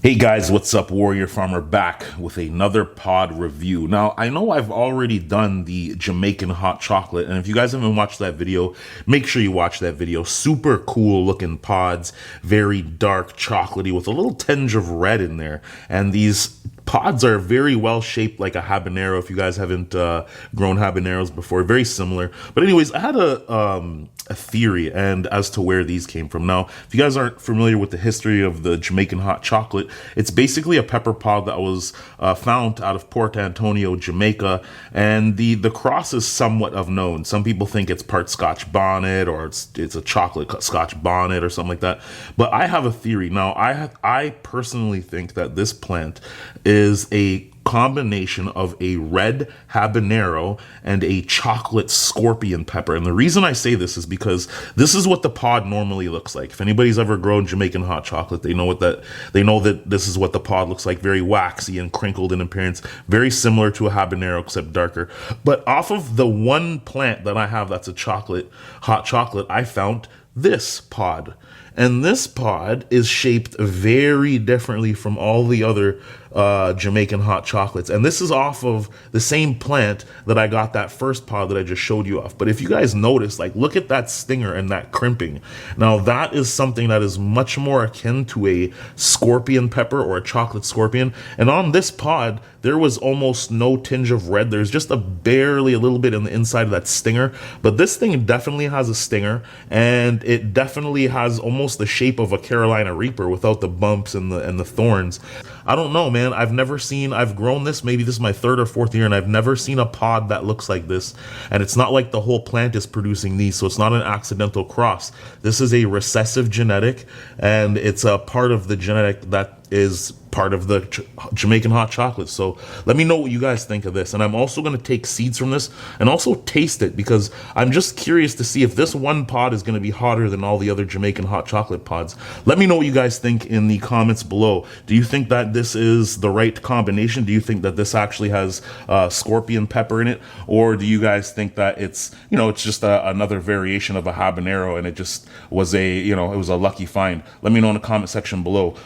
Hey guys, what's up? Warrior Farmer back with another pod review. Now, I know I've already done the Jamaican hot chocolate, and if you guys haven't watched that video, make sure you watch that video. Super cool looking pods, very dark chocolatey with a little tinge of red in there. And these pods are very well shaped like a habanero. If you guys haven't grown habaneros before, very similar. But anyways, I had a theory and as to where these came from. Now, if you guys aren't familiar with the history of the Jamaican hot chocolate, it's basically a pepper pod that was found out of Port Antonio, Jamaica, and the cross is somewhat unknown. Some people think it's part Scotch bonnet or it's a chocolate Scotch bonnet or something like that. But I have a theory. Now, I personally think that this plant is a combination of a red habanero and a chocolate scorpion pepper. And the reason I say this is because this is what the pod normally looks like. If anybody's ever grown Jamaican hot chocolate, they know that this is what the pod looks like, very waxy and crinkled in appearance, very similar to a habanero except darker. But off of the one plant that I have that's a hot chocolate, I found this pod. And this pod is shaped very differently from all the other Jamaican hot chocolates. And this is off of the same plant that I got that first pod that I just showed you off. But if you guys notice, like, look at that stinger and that crimping. Now, that is something that is much more akin to a scorpion pepper or a chocolate scorpion. And on this pod, there was almost no tinge of red. There's just barely a little bit in the inside of that stinger. But this thing definitely has a stinger, and it definitely has almost the shape of a Carolina Reaper without the bumps and the thorns. I don't know, man. I've grown this, maybe this is my third or fourth year, and I've never seen a pod that looks like this. And it's not like the whole plant is producing these, so it's not an accidental cross. This is a recessive genetic, and it's a part of the genetic that is part of the Jamaican hot chocolate. So let me know what you guys think of this. And I'm also going to take seeds from this and also taste it, because I'm just curious to see if this one pod is going to be hotter than all the other Jamaican hot chocolate pods. Let me know what you guys think in the comments below. Do you think that this is the right combination? Do you think that this actually has scorpion pepper in it? Or do you guys think that it's just another variation of a habanero and it just was it was a lucky find? Let me know in the comment section below.